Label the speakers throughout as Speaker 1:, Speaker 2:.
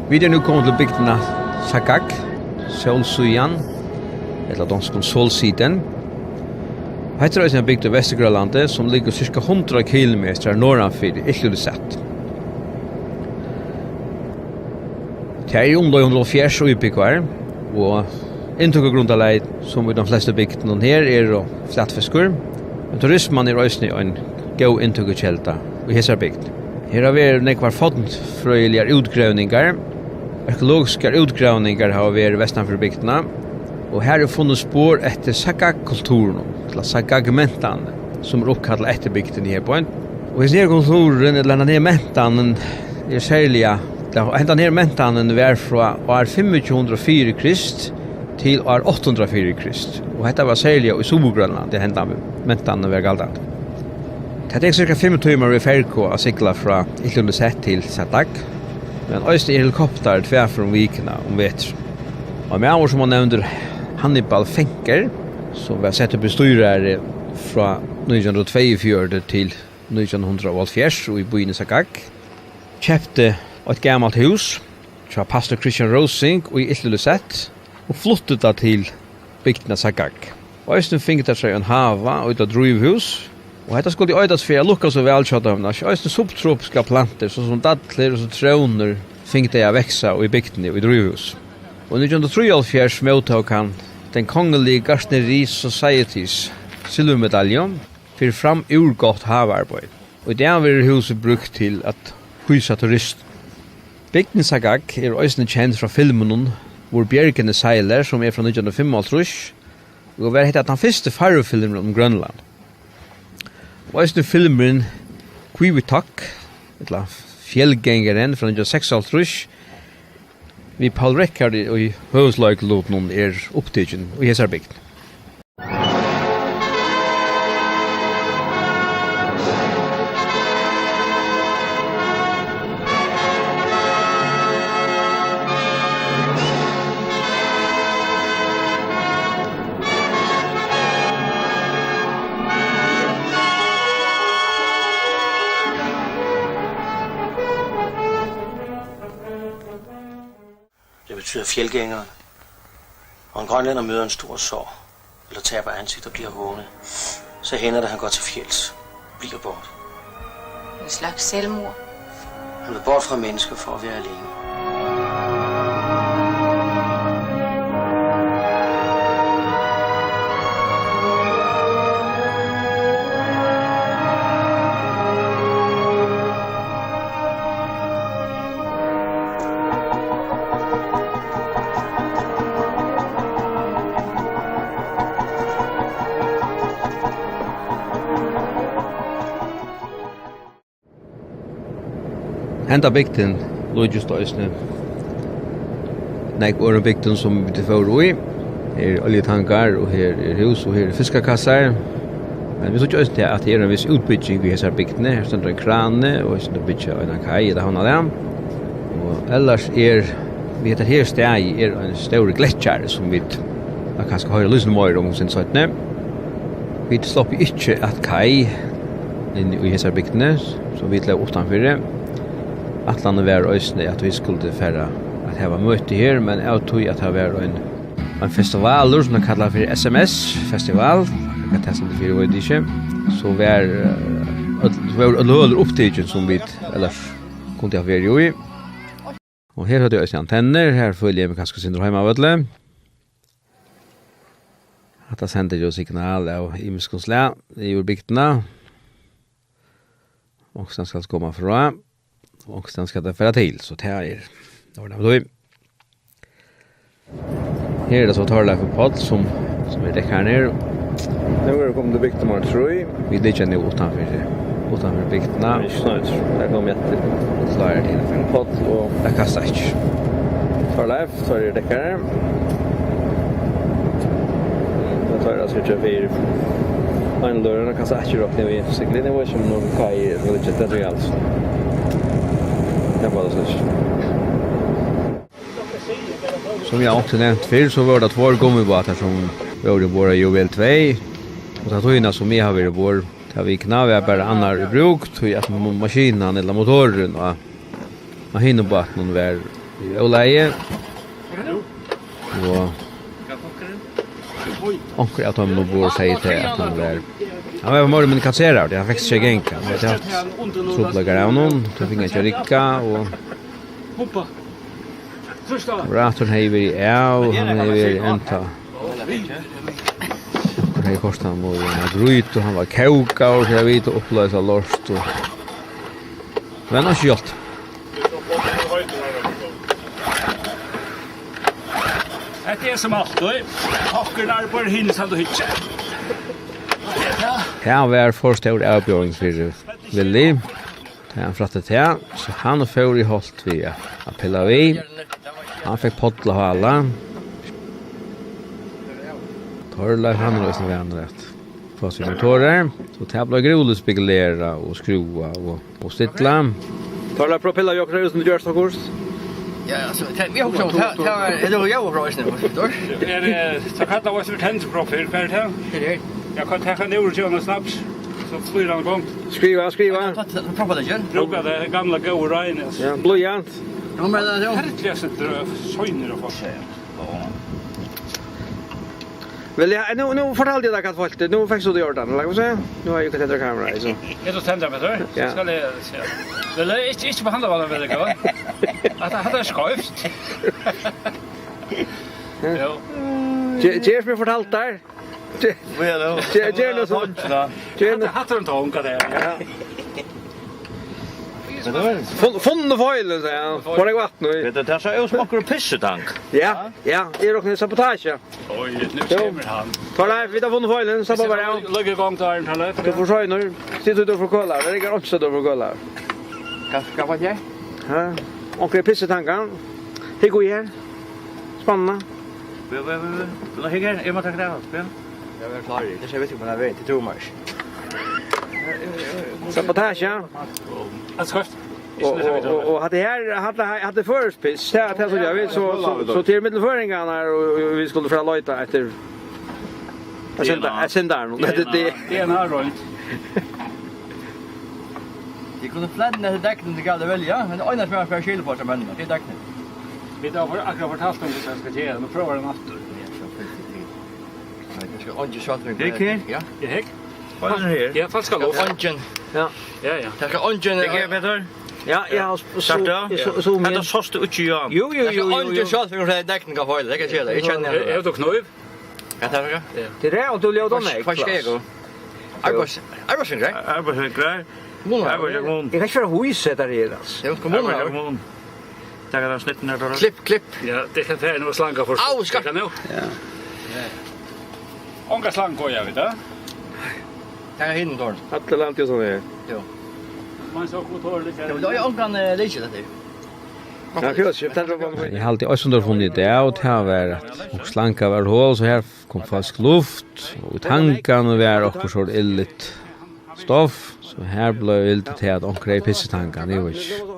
Speaker 1: Vi nu kommet til bygdene Saqqaq, Solsujan, eller dansk Solsiden. Dette er en bygd i Vest-Grønlandi som ligger cirka 100 kilometer norranfor Juvel II. Det er omlag 140 utbyggvar, og inntukkegrundaleg som i de fleste bygdene her er flatfiskor. Men turismen er også en god inntukkekjelta i hese bygd. Her har vi nekvar fondfrøyelige utgravningar. Arkeologiske utgravningar har vi vestanfor bygdene. Og her er funnet spår etter Saqqaq-kulturen, eller Saqqaq-mentan, som er oppkallet etter bygden her på en. Og denne kulturen, eller denne mentan, er særlig, denne mentan var fra år 504 krist til år 804 krist. Og dette var særlig i Trúboðanarferð, det hendte mentan var galdat. Det er cirka 5 timer i ferko å sykla fra Juvel II til Saqqaq, men også er helikopter tverfor vikene vetr. Og med år som man nevner Hannibal Fenker, som var sett opp i styrere fra 1942 til 1980 og i byen i Saqqaq, kjøpte et gammelt hus fra pastor Christian Rosing og i Juvel II, og flyttet det til bygden av Saqqaq. Og Øystein fikk det seg en hava og et drivhus, og dette skulle øydas for å lukke så velkjøttet. Øystein subtropiske planter, sånn som dadler og tråner, fikk det å vekse i bygden og i drivhus. Og i 1973 mottok han den kongelige Gartneri Societys silvermedaljon for fram urgått havarbeid. Og i det var huset brukt til at hysa turist. Bygden Saqqaq er også kjent fra filmen hvor Bjergene seiler, som er fra 1985, og var hittet den første farvefilmen om Grønland. Og også filmen Kvivitak, eller Fjellgengeren fra 1986, vi Paul Rekkard og i høveslagloten er opptidgen og i Hesarbygden.
Speaker 2: Det betyder fjeldgængeren. Og en grønlænder møder en stor sorg, eller taber ansigt og bliver hånet, så hænder det, han går til fjelds, bliver bort.
Speaker 3: En slags selvmord.
Speaker 2: Han vil bort fra mennesker for at være alene.
Speaker 1: Henda bygden lå just øysne. Nek åren bygden som vi får i. Her er oljetankar, og her er hus, og her er fiskakassar. Men vi så ikke øysne til at det er en viss utbygging i hese bygdene. Her stender en krane, og stender byggja en kai i det havna der. Og ellers er, vi heter her steg, er en stor gletsjar som vi kanskje har lyst mer om sin søttene. Vi slipper ikke at kai inn i hese bygdene, som vi tle utenfor. Atlandet var øysene at vi skulle fære at det var møte her, men jeg tog at det var en festival som de kallar for SMS-festival. Jeg kan teste det for det ikke. Så var det løler opptidgen som vi ellers kunne ha vært i. Og her hadde jeg også antenner. Her følger jeg med kanskje sin drømme av ødele. At det sender jo signal av imenskonsle i bygdene. Og sen skal det komme fra. Og sen skal det fære til, så det er det. Her er det så Thórleif podd som er dekk her nere. Nå er det kommet til bygden man tror. Vi ligger nå utenfor bygdene. Ikke snart. Der kom etter. Så er det innenfor podd, og det kastet ikke. Thórleif, så er det dekk her. Da tar jeg altså ikke for en døren, og kastet ikke råkne vi sikkerlig. Det var ikke noen kai, eller ikke, det tror jeg altså. Det var det sånn. Som jeg også nevnt før, så var det 2 gummibåter som var i våre Juvel II. Og det togene som jeg har vært i vår, det vi knavet bare andre i bruk, tog at maskinen eller motoren og hinobåten var Det är Oleje. Och onkel att han nog borde säga till att han där. Han var morgon men kasserar det. Han fick sig gänka. Det har trubbelagar av någon. Det fick inte ricka och
Speaker 4: hoppa.
Speaker 1: Ratorn hever i och han hever i enta. Och det kostade han mot en gryt och han var kauka och så jag vet och upplösa lorst. Men han skjult.
Speaker 4: Det är som allt då. Hockerna på hinsan och hitcha.
Speaker 1: Ja, vi är först av avbjörning för Willy. Han frattat här, så han får i hållt vi att pilla vi. Han fick pottla hala. Thórleif han är som vänner rätt. Fast vi motorer, så tävlar grulet spekulera och skruva och sittla.
Speaker 5: Thórleif på pilla jag kör som görs kurs.
Speaker 6: Ja, alltså vi har också är det jag bra istället förstår?
Speaker 4: Är det så kallat vad för tändprofil för det här?
Speaker 6: Det är
Speaker 4: Jag kan ta ner och köra snaps. Så flyr han igång.
Speaker 5: Skriva.
Speaker 6: proper igen.
Speaker 2: Brukar det gamla góðari.
Speaker 5: Ja, blyant.
Speaker 6: Ja, men det är
Speaker 2: Herkliga sätter söjner och fast.
Speaker 5: Väl ja, nu fortalte jag dig att folk nu fick så det gjort den. Låt säga. Nu har jag ju kateter kamera så.
Speaker 2: Jag då tänder med det.
Speaker 5: Ja.
Speaker 2: Ska det se. Väl inte behandla vad det vill gå. Att hade det skavt. Ja.
Speaker 5: Cheers mig fortalt där. Gärna så. Gärna
Speaker 2: Hade de tagit det.
Speaker 5: ja. Funne foilen så ja. Var det gott nu?
Speaker 7: Vet du, det är så smakar pissetank.
Speaker 5: Ja, det är också sabotage.
Speaker 2: Oj, nu kommer han.
Speaker 5: Thórleif, vi har funne foilen så bara ja.
Speaker 2: Lägger igång där en Thórleif.
Speaker 5: Du får se nu. Sitter du för kolla. Det är också då för kolla.
Speaker 6: Ska vad det?
Speaker 5: Ja. Och det pissetankan. Hej går här. Spännande.
Speaker 7: Då hänger jag måste ta det.
Speaker 6: Jag är klar. Det ser ut som en väg till Thomas.
Speaker 5: Sabotage. Ja.
Speaker 2: Att skafft.
Speaker 5: Och hade först piss så att så jag vet så till mittenföringarna och vi skulle för lojta efter jag sen där
Speaker 2: Det är en här roll.
Speaker 6: Det kunde fladda det däcken det gav det väl ja, men det ena som jag för skil på som men det däcken.
Speaker 2: Vi då har akkurat fortalt om det ska ge. Nu provar den åter.
Speaker 6: Jag ska onge shot med. Ja.
Speaker 2: Det häck.
Speaker 7: Vad är det här?
Speaker 2: Ja, fast ska lov.
Speaker 6: Ongen.
Speaker 5: ja.
Speaker 2: Ja.
Speaker 6: Jag ska ongen.
Speaker 7: Det är bättre.
Speaker 5: Ja, så
Speaker 7: Men det såste ut ju.
Speaker 5: Jo.
Speaker 6: Onge shot för det däcken kan få det. Jag ser det. Jag känner det.
Speaker 2: Är det kniv?
Speaker 6: Kan ta det?
Speaker 5: Det där och du låt dem nej.
Speaker 6: Vad ska jag gå? Jag var sen grej.
Speaker 7: Jag var klar.
Speaker 5: Jag kan köra huset där i das.
Speaker 6: Det kommer nu.
Speaker 7: Tackar den snitten där.
Speaker 6: Klipp.
Speaker 2: Ja, det kan ta nog slanka för.
Speaker 6: Au, ska
Speaker 2: nu.
Speaker 5: Ja.
Speaker 2: Onka slanka jag vet det.
Speaker 6: Jag har hinner då.
Speaker 5: Atlantis så där.
Speaker 6: Jo.
Speaker 2: Man så kort lite.
Speaker 6: Då jag onkan lägga det.
Speaker 5: Ja, kul. Jag
Speaker 1: Jag har alltid också funnit det och det har varit och slanka var hål så här kom fast luft och tankarna och var också så illigt stoff så här blev illigt till att onkra i pissetankarna det var ju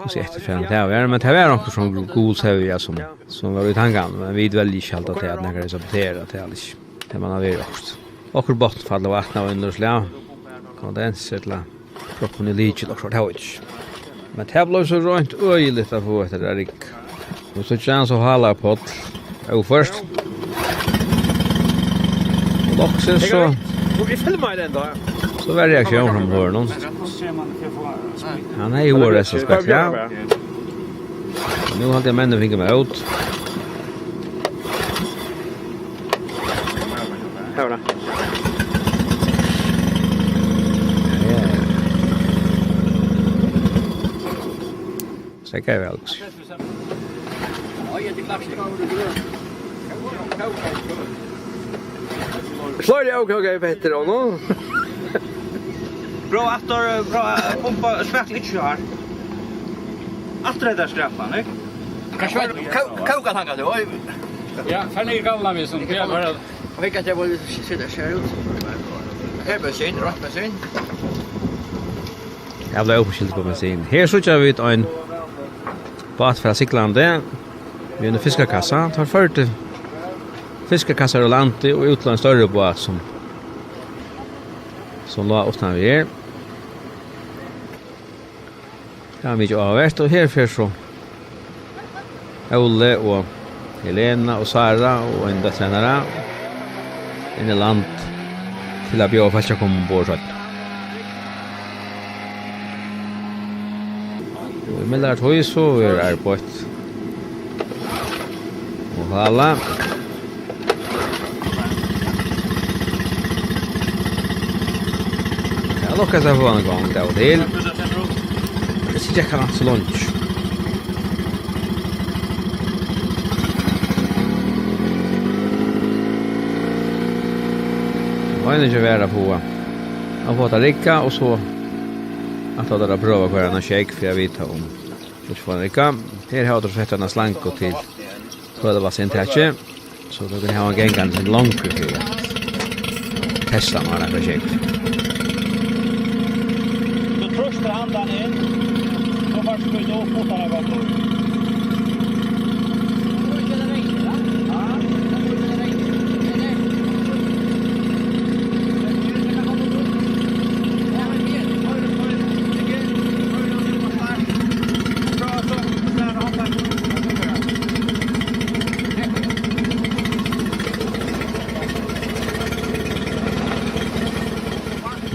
Speaker 1: så jättefint det var men det var också som god säga som var i tankarna men vi väljer inte allt att det när det sabotera det alls det man har varit också och bottnfall och vattna under slä kondenser proppen i liket och så det har men det blev så rent öjligt att få det där rik. Och så känns så hala på och först. Och också så.
Speaker 5: Vi filmar den då.
Speaker 1: Så var reaktion från hörnon. Han är ju året så speciellt. Nu hade jag männen fick mig ut.
Speaker 5: Hörna.
Speaker 1: Säkert är väl.
Speaker 5: Slår jag okej Peter då.
Speaker 7: Bra efter bra pumpa svärt lite här. Efter det där straffan, nej?
Speaker 6: Kanske koka tanka då.
Speaker 2: Ja, för ni gamla vi som jag bara
Speaker 6: Och vilka det var sitta så ut. Är bensin, rätt bensin.
Speaker 1: Jag blev uppskilt på bensin. Här så kör vi ett en båt från Siklande. Vi en fiskarkassa, tar 40 fiskarkassar och lante och utla en större båt som låg åt när vi är. Här har vi ju avvärt och här för så Olle och Helena och Sara och en tränare in i land till att bjöd fast jag kom ombord. Och med där tog så är det på ett och alla jag lockar sig på en gång där och till det sitter jag kan så lunch. Och inte vara på att få ta ricka och så att ta det prova kvar en shake för jag vet om det får ricka. Här har du sett en slank och till så det var sen täcke så då kan jag ha en gängande lång för testa några projekt.
Speaker 4: Så tröstar andan in. Så vart ska vi då fotarna gått.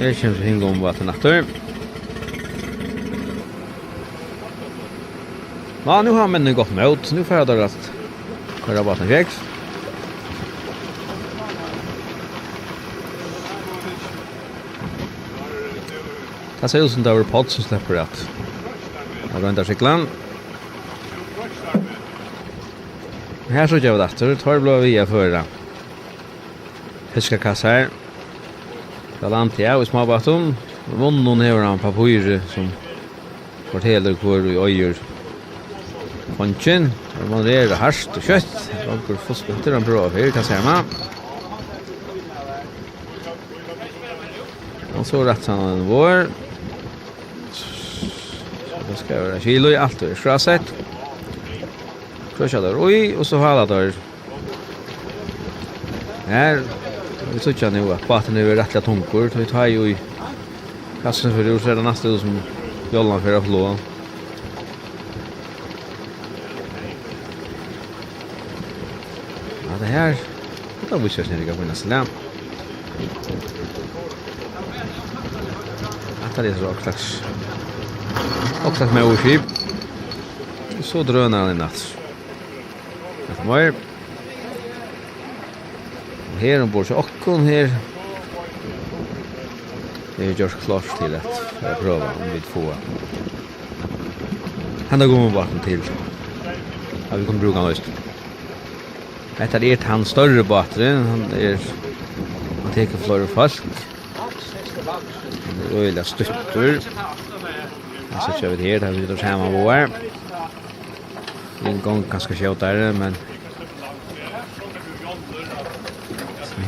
Speaker 1: Det känns hinga om vatten efter. Ja, nu har männen gått mot. Nu får jag då att köra vatten vägs. Det ser ut som det var podd som släpper att jag röndar cyklan. Här så gör vi det. Det tar blå via förra. Husgardi. Galantia och småbaton. Vonnnon hever han papyr som forteller hvor vi øyer ponchen. Man rerer harst og kjøtt. Og fosbetter han prøver her, kan se meg. Og så rett han vår. Så det skal være kilo i alt og skrasett. Krøsja der oi, og så hala der. Her vi tycker nu att vatten är rättliga tonkor. Vi tar ju i kassen för det så är det nästa som jollan för att flå. Ja, det här då vi ska snälla gå in och släm. Att det är så också med oskip. Så drönar han i natt. Det var här ombord så åkken här. Det är just klart till att pröva om vi får. Han har gått vatten till. Ja, vi kommer bruka något. Detta är ett hans större batteri. Han teker flera folk. Han är öliga stuttor. Så kör vi det här. Vi tar samma vår. En gång ganska kört där, men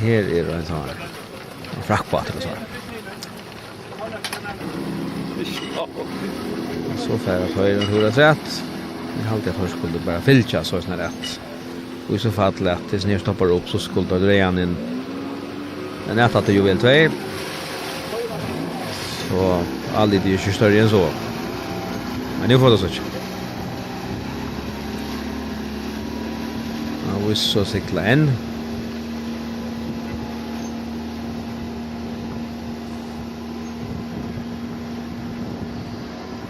Speaker 1: här är det en sån här frackbatter och så. Så för att höra hur det rätt. Jag hade att först skulle bara filcha så snart rätt. Och så fall att det när stoppar upp så skulle det dra in en äta till Juvel II. Så aldrig det är ju större än så. Men nu får det så. Ja, vi så cykla en.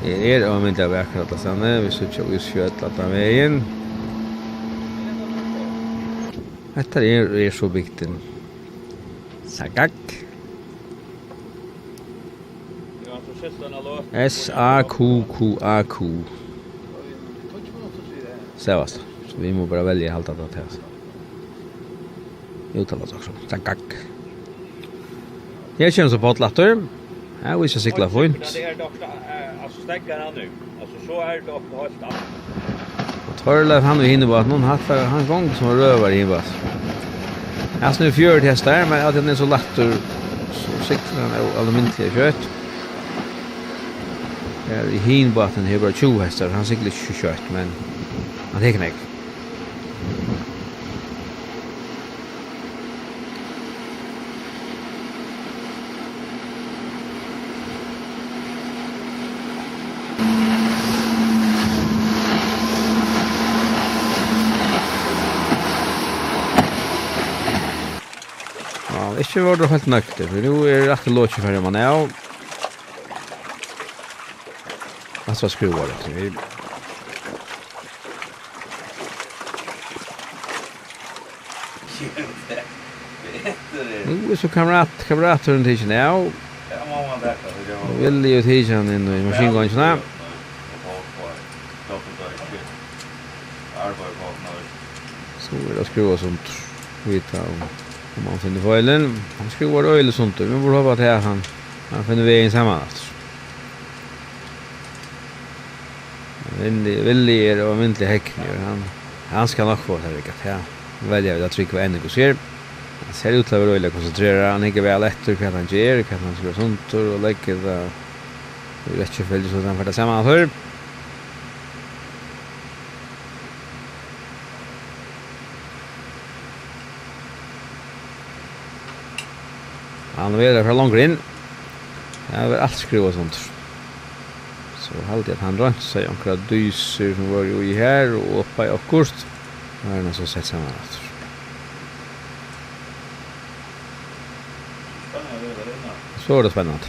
Speaker 1: Det är om inte verkar att stanna. Vi söker vi skjuter att ta vägen. Detta är så viktigt. Saqqaq. S-A-Q-Q-A-Q. Så vi må bara välja allt annat här. Uttalas också. Saqqaq. Det känns så på latter. Ja, vi ska cykla fint.
Speaker 4: Det är dock alltså stäcker han nu. Alltså så är det dock helt.
Speaker 1: Thórleif han hinner bara någon han gång som rövar i bas. Jag snur fjärde hästar men att den är så lätt så cyklar han allmänliga kött. Här i hinbaten här bara 20 hästar. Han cyklar 20 kött men han tar knäck. Ikke var det helt nøkter, for nå rett og låt for man er. Altså skruvar det, tror jeg. Nu så kamrater runt hit nu. Vill ju hit in i maskingången. Så det skruvar sånt vita om man finner failen. Han skruvar öl och sånt. Men borde ha varit han finner vägen samman. Villig och myntlig häckning. Han ska nog få det riktigt. Ja. Välja att trycka en och ser. Han ser ut att vara väldigt koncentrerad. Han är väl efter vad han gör, vad han ska göra sånt och lägger det. Det är rätt så väldigt så att han får det samman för. Han vill det för långt in. Jag vill allt skruva och sånt. Så halvt att han rönt sig omkring dyser som var ju här och uppe i akkurst. Då är det så sett samman efter. Så är det spännande.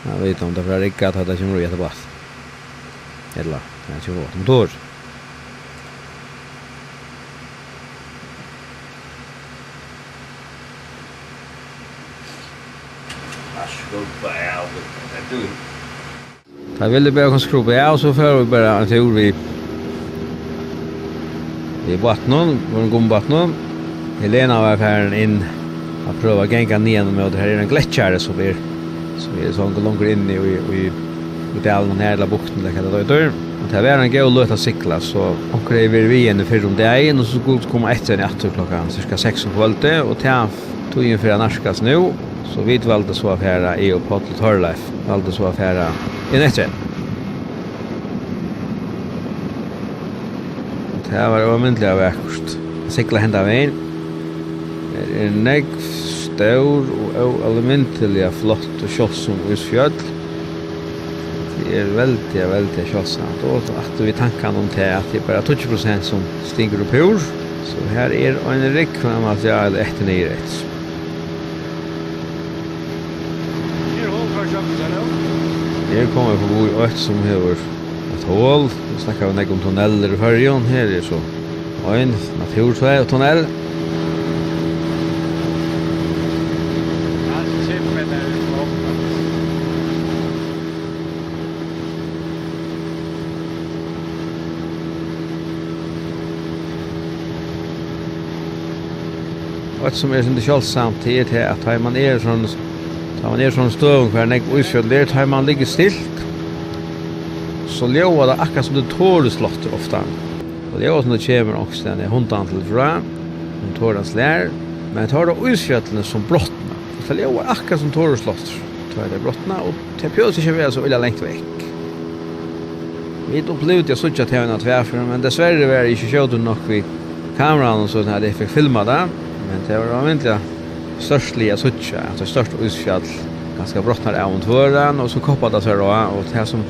Speaker 1: Jag vet om det för rigga att det kommer jättebra. Eller, det kommer åt motor. Jag ville bara skruva av så för vi bara en tur vi vattnet, vår gomvattnet. Helena var färden in att pröva gänga ner med det här är en gletsjare så vi så långt in i dalen här eller bukten där kan det då. Och det var en god låt att cykla så och det vi in för om det är och så skulle komma efter 8 klockan cirka 6 på kvällen och tog in för narskas nu. Så vi valde så affära i och på Thórleif valde så affära i nätet. Det här var ömyndliga vackert. Cykla hända vägen. Det är negg, stor och elementliga flott och kjoss som Usfjöld. Det är väldigt kjossamt. Och att vi tankar om det att det är bara 20% som stinker upp ur. Så här är en riktig material efter nyrätt. Här kommer på bo ett som hevur ett hål. Vi snackar om någon tunneller i färjan. Här är så en naturtunnel. Och som är inte kjølsamt det är att man är sån stövung för en Usfjöld där tar man ligger stilt så ljóar det akkurat som det tårslåtter ofta och det är som det kommer också den är hundan till fra tårens lär men tar det Usfjöldene som brottna så ljóar akkurat som tårslåtter tar det brottna och det pjöls inte vara så illa längt väck vi upplevde jag sådär till en tvärför men dessvärre var det inte kjöld nog vid kameran och så när det fick filma det men det var egentligen störstliga sucha att det största Usfjöld ganska brottnar av mot våren och så koppar det sig då och det som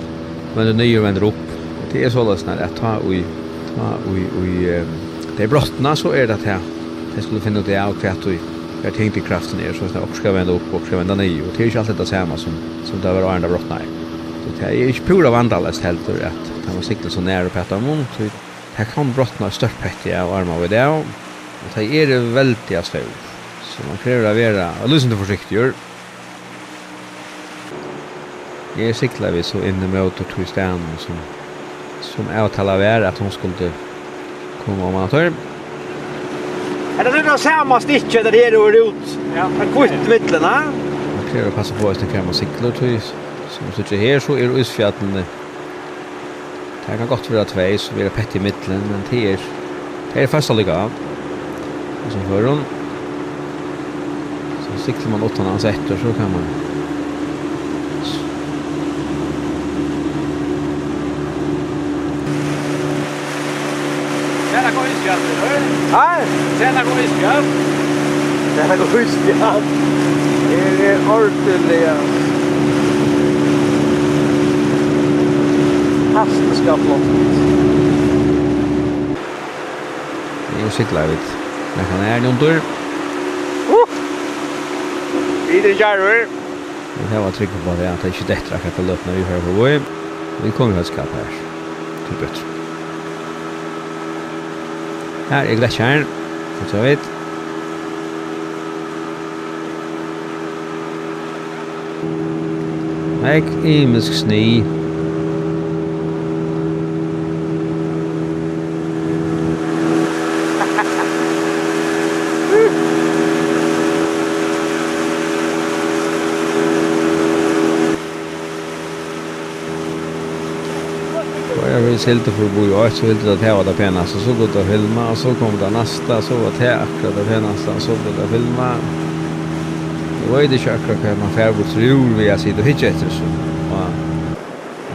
Speaker 1: men det nya vänder upp och det är så lösna att ta det brottna så är det här det skulle finna ut det av kvart och jag tänkte kraften är så att också ska vända upp och ska vända ner och det är ju alltid det samma som det var andra brottnar det är ju inte pura vandalast helt att man siktar så nära på att man så det kan brottna störtpettiga och armar vid det och det är väldigt stor så man kräver att vara och lyssna till försiktigt. Jag cyklar vi så in i motortwistan som avtalar var att hon skulle komma om man tar.
Speaker 5: Är det den samma stitchen där det är ut? Ja, en kvitt mittlen, va?
Speaker 1: Man kräver passa på att det kan man cykla som sitter här så är Usfjöldene. Det kan gott vara två så blir det pett i mittlen men det är fast alliga. Och så för hon så cyklar man 8 sätter så kan man
Speaker 5: Hej, tjena god Husgardi. Tjena god Husgardi. Det är ordentliga. Fantastiska flott.
Speaker 1: Det är ju cyklar vid Där kan är Jontor.
Speaker 5: Vidare Jarver.
Speaker 1: Det var tryck på det att det inte detta att löpna vi här på väg. Vi kommer att skapa här. Typ bättre. Här är glaciären. Så vet. Ek imisk sni. Jag vill helt för bo jag så helt att här var det penaste så då att filma och så kom det nästa så var det akkurat det penaste så då att filma. Det var ju det akkurat kan man färd bort rul vi jag sitter och hittar efter så. Ja.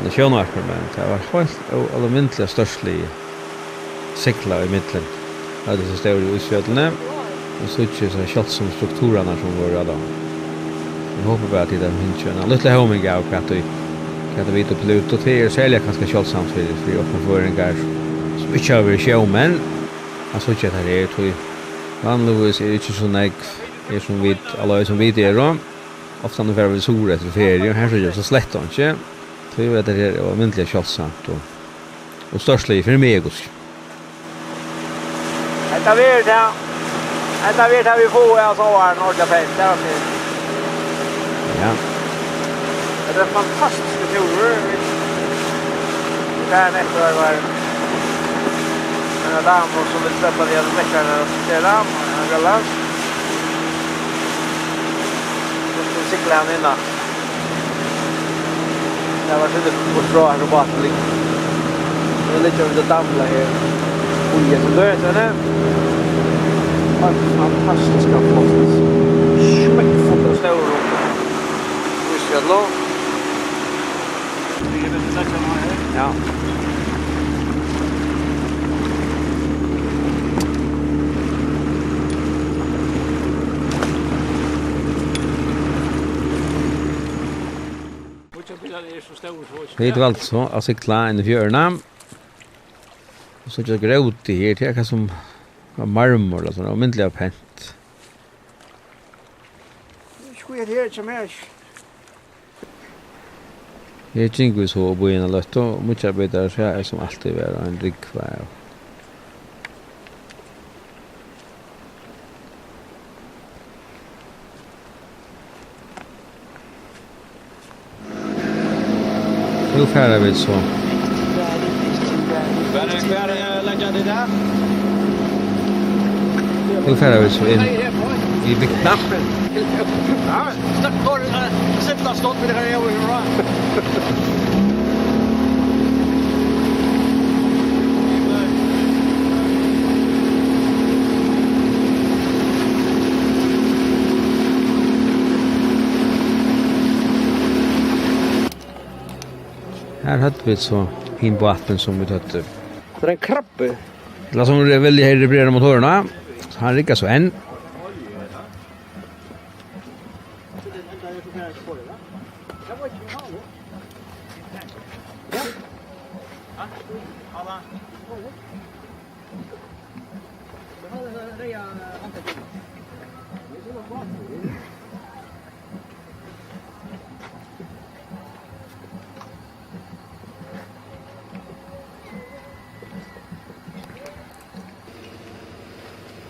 Speaker 1: Det kör nog men det var helt allmäntligt störstlig cykla i mitten. Ja det så står ju utfjöllene och så tjus så som strukturerna som var då. Jag hoppas bara att det hinner en lite homing av katt kan det vita Pluto till sälja kanske kölsamt för öppna föringar. Så vi kör showman. Alltså jag det är tror vanligtvis är det inte så näck är som vid alla som vid är då. Ofta när vi så rätt för ferie här så är det så slätt inte. Så jag vet att det var mycket kölsamt och störstlig för mig också.
Speaker 5: Detta vet vi får alltså här norra fält där.
Speaker 1: Ja.
Speaker 5: Det är fantastiska turer. Där efter var en dam som vill släppa ner veckorna och ställa en galans. Så cyklar han innan. Det var så bra robotik. Det är lite av det damla här. Oj, så där så det. Fantastiska plats. Smäckfullt och stor. Husgardi. Ja.
Speaker 4: Det
Speaker 1: är alltså att cykla in i fjörna. Och så jag gråt i här till som marmor eller så omöjligt av pent.
Speaker 5: Skojar det som är.
Speaker 1: Jag tänker så på en lätt och mycket arbete så är som alltid vara en rikva. Nu färdar vi så. Nu färdar vi så in i Viktnappen.
Speaker 6: Ja, sätta stått med det här jag vill ha.
Speaker 1: Här hade vi så fin på appen som vi tagit.
Speaker 5: Det är en krabbe.
Speaker 1: Det som är väldigt här reparera motorerna. Han rickar så en.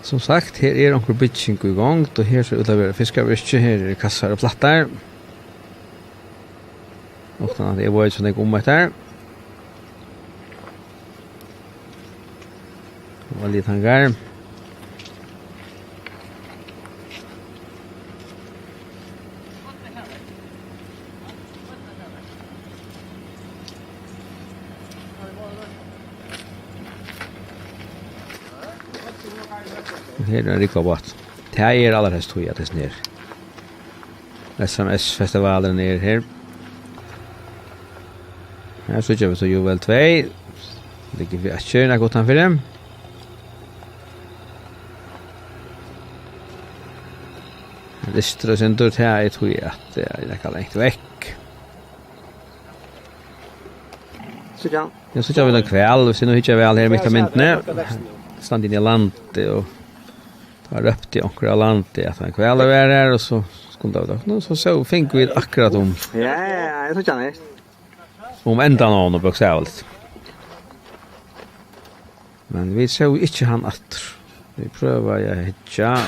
Speaker 1: Som sagt, här är några bitching igång och här så utöver fiskarvirke, här är kassar och plattar. Och då det var ju sån där där. Och lite hangar. Här är det riktigt bra. Det här är allra helst tror jag det ner. SMS-festivalen är här. Här så kör vi så Juvel II. Ligger vi att köra gott han för dem. Det står sen då här tror jag att det kan inte väck.
Speaker 5: Så kan.
Speaker 1: Jag så kör vi den kväll och sen hittar vi all här mitt i mitten. Stand in i landet och var röpt i onkra landet att han kväll var här och så skulle det då så fick vi akkurat om.
Speaker 5: Ja, jag tror inte
Speaker 1: Om ändan av och bokstavligt. Men vi såg inte han att vi prövar jag hitcha.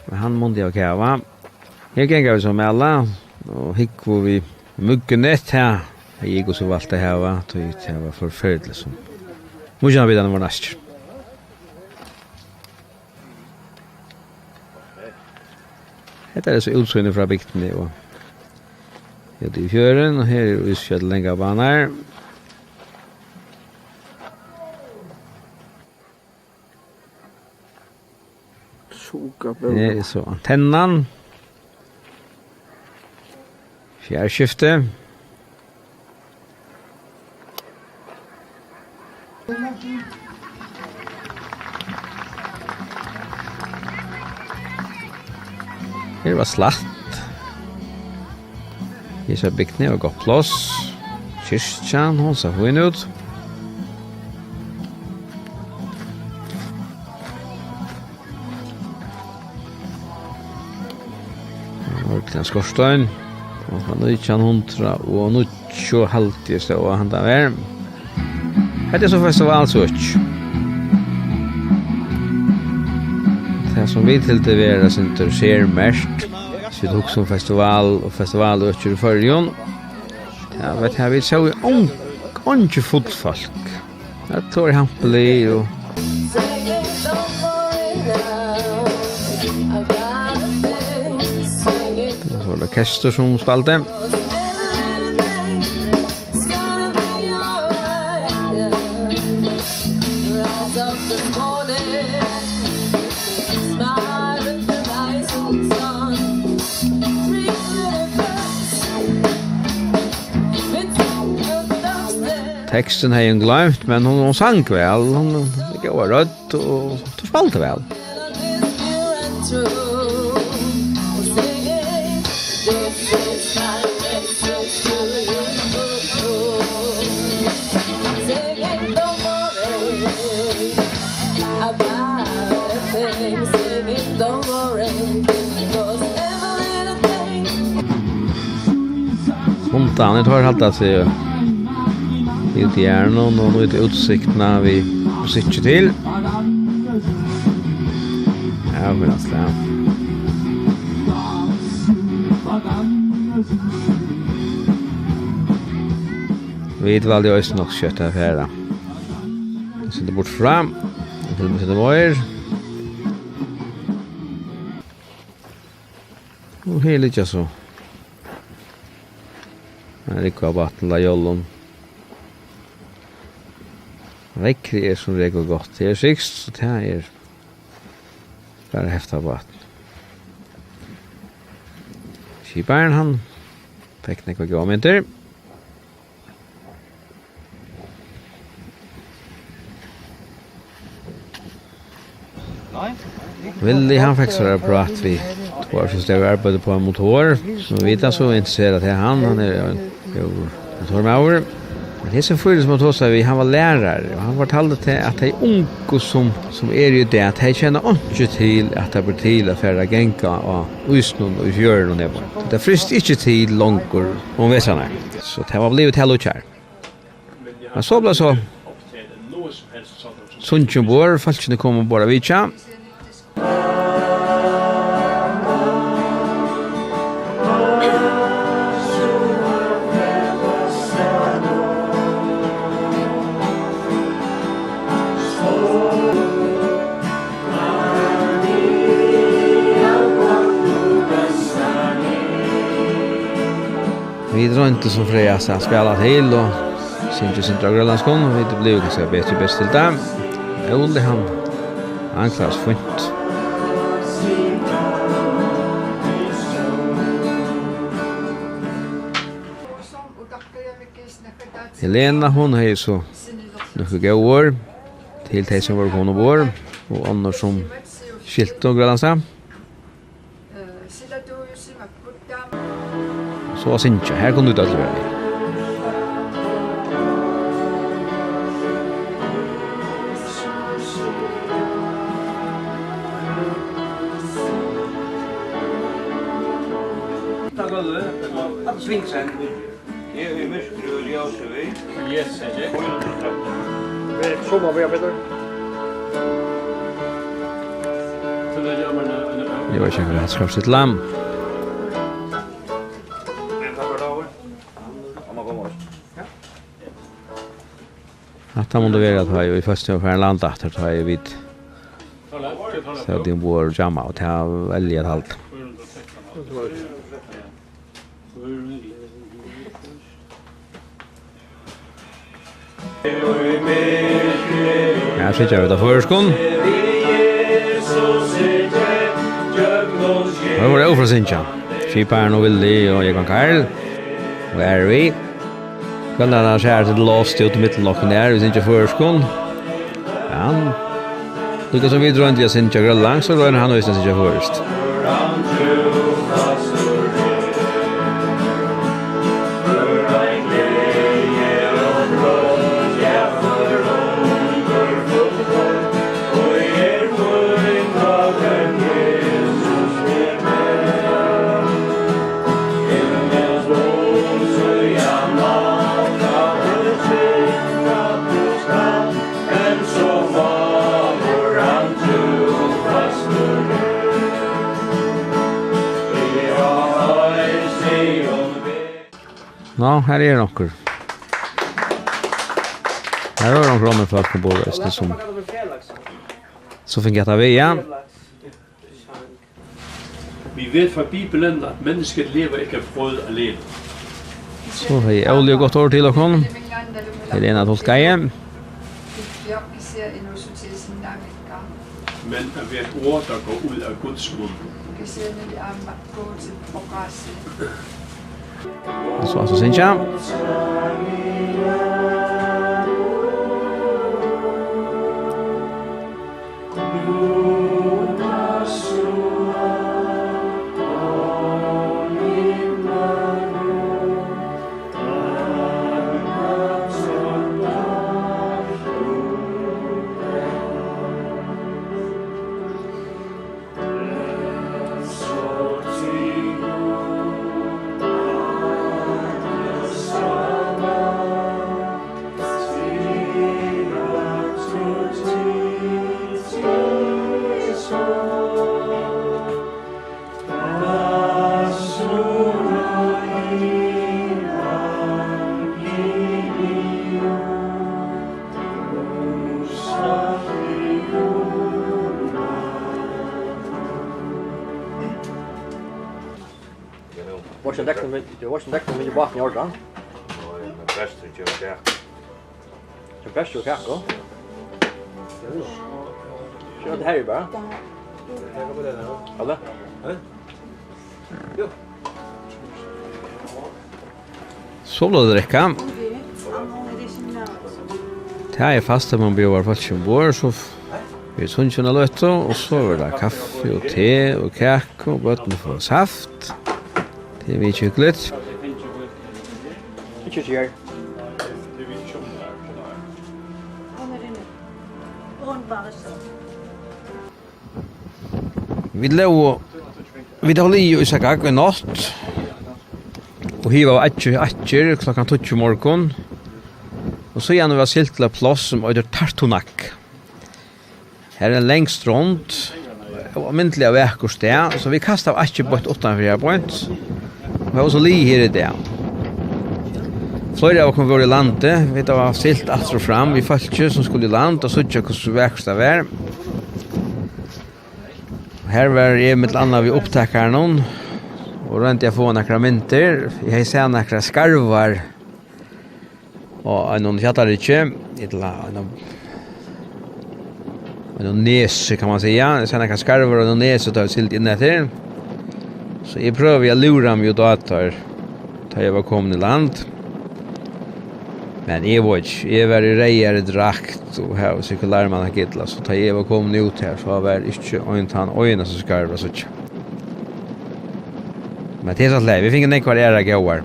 Speaker 1: Men han måste jag kräva. Jag gänga vi som alla och hick vi mycket nät här. Jag gick och så valt det här va. Det var förfärligt som. Måste vi den var näst. Det är så utsynligt från bygden och det är fjörden och här är utfjäll längre banor. Det är så antennan. Fjärrskifte. Här var slatt. Här så byggt ner och gått plås. Kyrkjan, hon ser fin ut. Orkliga skorstein. Och han är 1900 och nu 20 så han där är. Det är så festivalsöch. Det som vi till det vara center ser mest. Så det också festival och festivalöch i förrjon. Ja, vet jag vi så onke fotfolk. Jag tror han blir och så det orkester som spalte. Texten har jag glömt, men hon sang väl. Hon går rött och spalte väl. Montan har hållit sig ut i hjärnan och lite utsikterna vi sitter till. Ja, men alltså. Vi valde ju också nog kött här då. Jag sätter bort fram. Jag vill sätta mer. Och helt lite så. Här är kvar vatten la jollon. Vekkri är som regel gott. Det är sixt, så det här är bara häfta vatten. Kiparen han fick nekva gåmynter. Willy han fick så där prat vi två förstår arbete på en motor. Så vi vet så intresserad att han är motormauer. Men det är så fullt som att hos vi han var lärare och han fortalte till att det är unga som är ju det att de känner inte till att det blir till att färra gänka och usnån och fjörn och det var. Det frist inte till långor om väsarna. Så det var blivit hela kär. Men så blev så Sunchen bor, falskene kommer bara vidtja. Vi drar inte som Freja så spela till och syns inte dra grönlandskon och vi blir ganska bättre bäst till dem. Olle han klarar sig fint. Helena hon har ju så mycket gåor till de som var på hon vår och andra som skilt och grönlandsa. Så syns här kommer det att vara.
Speaker 7: Utta gulvet. Att sving sen. Det är mycket och ljus vi.
Speaker 4: Yes, är det?
Speaker 5: Sommer vi har Peter.
Speaker 4: Så det gör man
Speaker 1: Det var ikke akkurat skrapt sitt lam. Att han måste väga att ha ju i första för en land att ta ju vid. Så det bor jamma och ta välja allt. Ja, så jag vet att förskon. Det var det oförsincha. Skiparen och Willy och jag kan Karl. Where are we? Kan den skär till last ut i mittenlocken där, vi inte förskon. Ja. Lika som vi drar inte jag syncha Grönland så går han och syncha först. Ja, här är nokkur. Här har de från folk på båda som så fick jag ta via.
Speaker 4: Vi vet fra Bibelen at mennesket lever ikke af brød alene.
Speaker 1: Så har jag olja gott år till och kom. Helena Tolkaje.
Speaker 4: Men af hvert ord, der går ud af Guds mund.
Speaker 1: Så alltså sen ja.
Speaker 6: Varsin dekna med bakom i ordan.
Speaker 7: Bäst att göra det.
Speaker 6: Det bästa du kan gå. Kör det här bara. Alla? Jo.
Speaker 1: Så blev det räcka. Det här är fast att man bjöd folk som bor så vi sunnkjörna löt och så var det kaffe och te och kaka och bötten får saft. Det är vi kyckligt.
Speaker 6: Inte så
Speaker 1: Vi håller i Saqqaq i natt. Och hiva av atcher klockan 12 morgon. Och så igen vi har silt till plats som heter Tartunak. Här är en längst strand. Och myntliga veckor sted. Så vi kastar av atcher på ett 8-4 point. Vi har också li här i det. Flera av kommer vara i landet. Vi har silt att och fram. Vi följde som skulle i land och så inte hur verkstad var. Här var jag med andra vi upptäcker någon. Och rent jag får några mynter. Jag har sett några skarvar. Och någon fjättarrike. En näs kan man säga. Jag ser några skarvar och någon näs och tar silt in efter. Så jag prövar att lura mig då att jag var kommit i land. Men jag var i rejare drakt och här och cirkularman har gittla. Så tar jag var kommit ut här så var det inte öjna som skarvar så inte. Men det är så lätt. Vi fick en ekvar era gåar.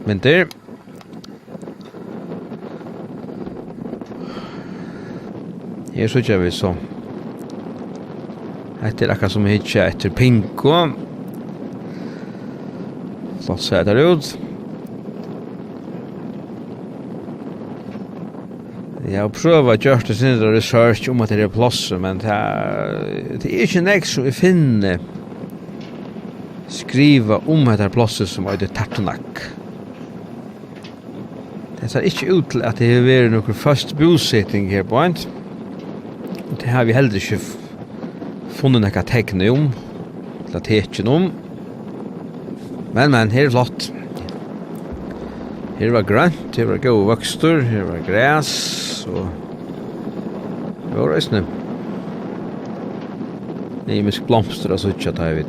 Speaker 1: Mynter. Här så kör vi så. Det akkurat som hittar etter pinko. Så ser det ut. Jeg har prøvet å gjøre det sin research om at det plosser, men det ikke nek som vi finner skriva at det plosser som er det Tartunak. Det ser ikke ut til at det har vært noen først bosetting her på en. Det har vi heller ikke funnet noen tegn om, eller tekjen om. Men, her flott. Her var grønt, her var gode vokster, her var græs, og det var reisende. Nimisk blomster og suttja, tar vi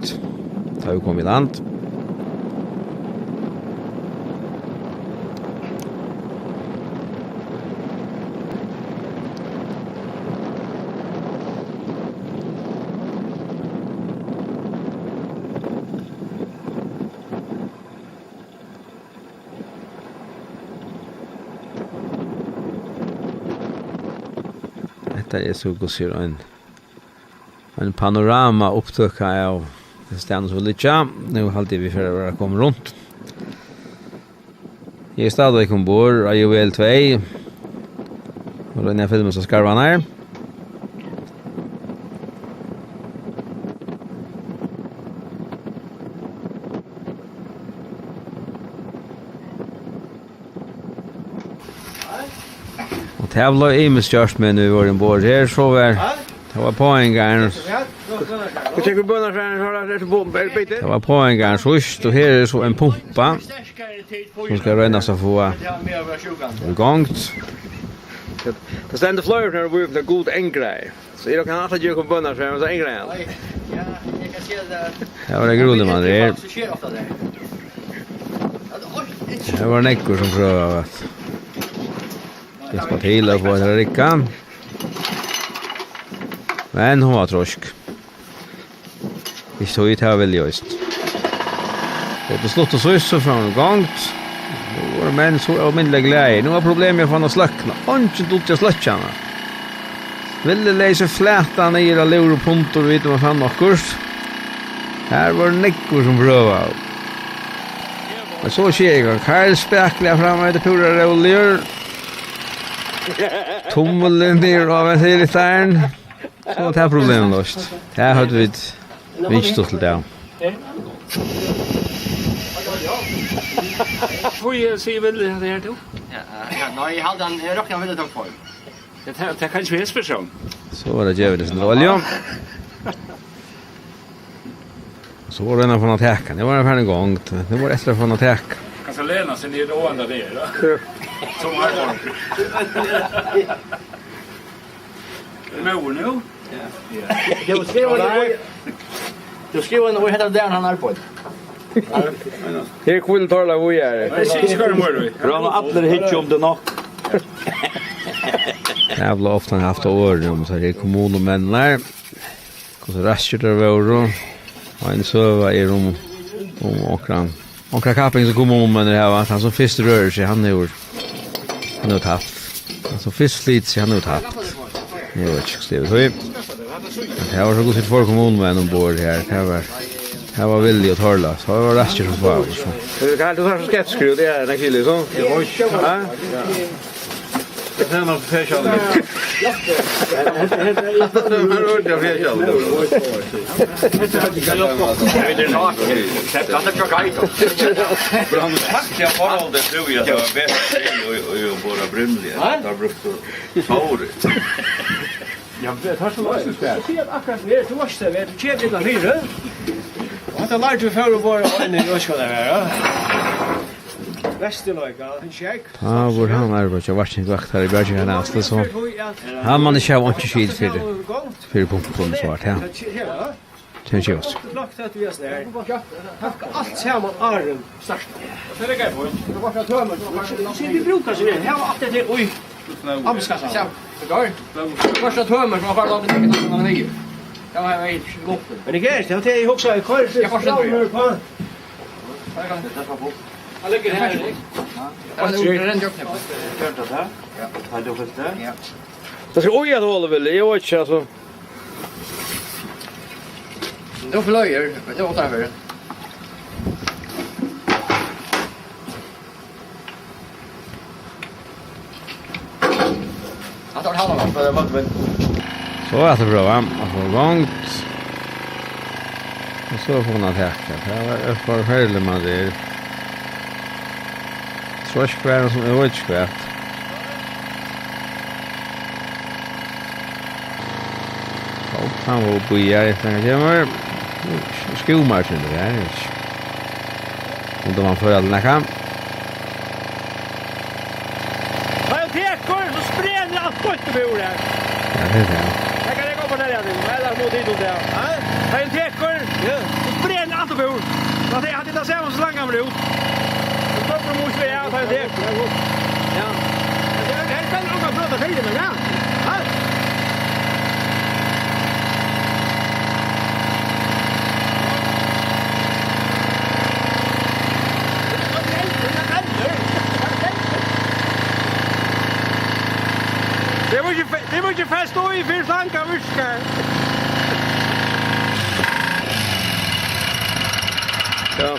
Speaker 1: kom i land. Det så går ser en panorama upptøka av det stedet som ligger. Nå alltid vi for å komme rundt. Jeg er stadig ombord av Juvel II. Og den filmen som skarver her. Det var i med størst med nu var en bord her, så var det var på en gang. Det var på en gang sørst, og her så en pumpa som skal rennes å få i gang.
Speaker 5: Det stender flere når vi er god engrei. Så jeg kan alltid gjøre bønner for en engrei.
Speaker 6: Ja, jeg kan se det.
Speaker 1: Det var det grunnen man her. Det var nekker som prøver at hjälpa till att få det rikka. Men hon var trosk. Vi stod ut här väl just. Det beslutade så just så från gångt. Våra män så omindliga glädje. Nu har problem med att få släckna. Inte dott jag släckarna. Ville läsa fläta ner och lura punter och vet man fan något kurs. Här var neckor som prövade. Men så sker jag. Karl späckliga framme till pura roller. Tommelen ner av en till lite så det här problemet löst. Här hade vi inte till det.
Speaker 4: Får jag se väl det här då?
Speaker 6: Ja, nej, jag hade en rockna väldigt tungt på.
Speaker 4: Det kan ju vara så.
Speaker 1: Så var det jävligt en olja. Så var det en från attacken. Det var en färdig gång. Det var extra från attack.
Speaker 4: Kan så läna sig ner och andra där då. Som har gått. Mor nu? Ja.
Speaker 6: Det var skrivet. Du skrev en vad heter det han har på.
Speaker 5: Her kvill tala vi är.
Speaker 4: Nej, ska du mor.
Speaker 7: Bra alla hitch om det nog.
Speaker 1: Jag har ofta haft år om så här kommunmänner. Hur raskt det var och en så var är om okran. Okra kapping så kommunmänner här han som först rör sig han är nu tapp. Alltså först slits han nu tapp. Nu vet jag så. Det var så gott för kommunmän ombord här. Det var villig att hålla. Så det var raskt som var.
Speaker 5: Du kan du har så sketskruv det är en kille så. Ja.
Speaker 7: Det är något speciellt.
Speaker 4: Jag vet har så mycket spel. Se att akkurat det du måste vet du köper det här. Och det lär du för att vara en i ska det vara. Västerlöka, en check.
Speaker 1: Ja, vår han är bara varsin vakt här i Bergen nästa så. Han man inte har inte skit för pumpen så vart här. Tänk ju oss.
Speaker 4: Lagt att vi är där. Tacka allt samman arm starkt. Så det går på. Det var att tömma så vi brukar så det. Här var allt det oj. Amskassa. Så. Det går. Första tömmer som har varit att det kan nio. Jag har ju gått. Men det går inte. Jag också kör. Jag fortsätter på. Jag kan inte ta på. Jag lägger här. Ja. Det är en jobb nu. Kört det där. Ja. Har du fått det? Ja.
Speaker 5: Det ska oj att hålla väl. Jag vet inte alltså.
Speaker 4: Det var flöjer, det var därför. Jag tar halva för det var inte.
Speaker 1: Så att det bra, va? Och långt. Och så får hon attacka. Det var förfärligt med det. Så skvär som är inte skvär. Och han var bojar efter att jag var skomarsen det här. Och då man får alla kan.
Speaker 5: Vad tekor så spränger allt gott på bordet.
Speaker 1: Ja, det är det.
Speaker 5: Jag kan gå på där igen. Eller mot dit där. Vad tekor? Ja. Så spränger allt på bordet. Vad det hade inte samma så långt med ut. Så kommer mot sig jag tar det. Ja. Det kan nog prata tiden men ja. Det var inte fast då i för tankar viskar. Ja.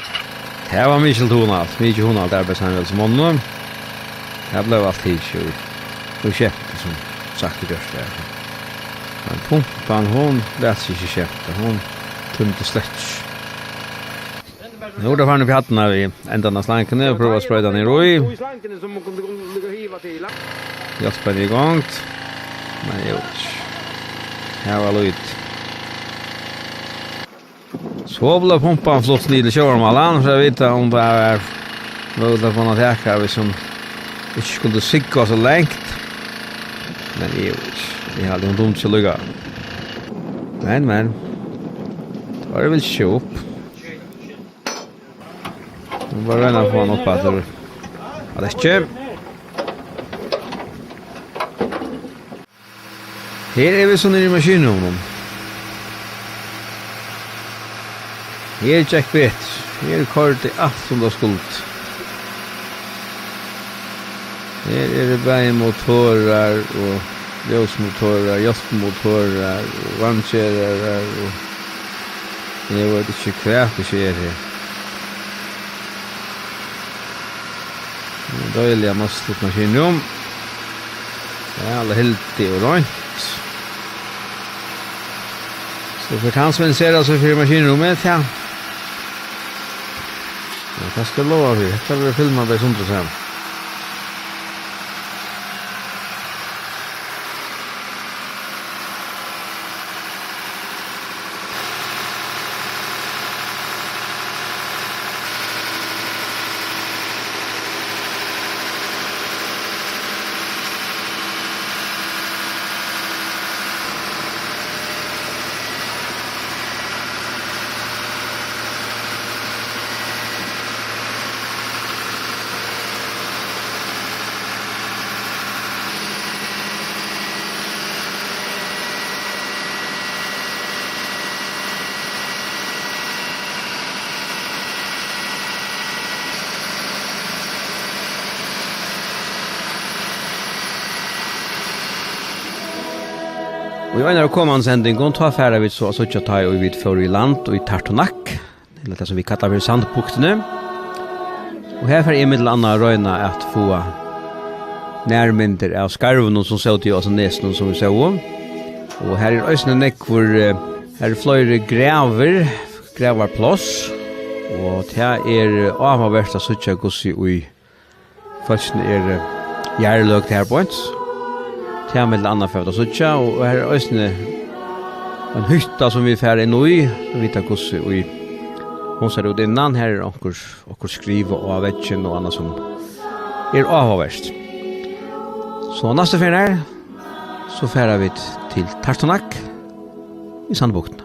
Speaker 1: Det var mycket tonat. Mycket honat arbetshandel som honom. Det blev allt hit ju. Och köpte som sagt i dörst där. Men pumpan hon lät sig inte köpta. Hon tömde slätts. Nu då fann vi hattarna vid ändan av slanken och prova att spröda ner i.
Speaker 5: I slanken som man kunde hiva till.
Speaker 1: Jag spänner igång. Men jo. Här var lite. Så blev pumpan flott ned i körmalan för jag vet om det är möjligt att man attackar vi som inte skulle sigga så längt. Men jo. Det hade en dumt så lugga. Men. Det var väl köp. Nu var det på något patter. Ja, det är köp. Här är vi så nere i maskinen. Här är checkbit. Här är kort i allt som det har skult. Här är det bergmotorer och ljósmotorer, hjälpmotorer och vagnkärar och det var inte kvärt det sker här. Dåliga måste maskinen. Ja, alla helt i och rönt. Så för han som ser alltså för maskinrummet ja. Jag ska lova vi. Det blir filmat på sånt och så. Och jag när kommer en sändning och tar färra vid så att ta och vid för i land och i Tartonak. Det är som vi kallar för sandpunkterna. Och här för Emil Anna Röna att få närminder av skarven som såg till oss och nästan som vi såg. Och här är ösnen nekvor här är flera grävarplås. Och det är avvärsta sucha gossi i först är järlögt här på ett. Det med andra för att sucha och här är ösnen en hytta som vi fär in i. Vi tar gossi i hon ser ut innan här är och skriva och avvägen och annat som är avvärst. Så nästa färd så färar vi till Tartonak i Sandbukten.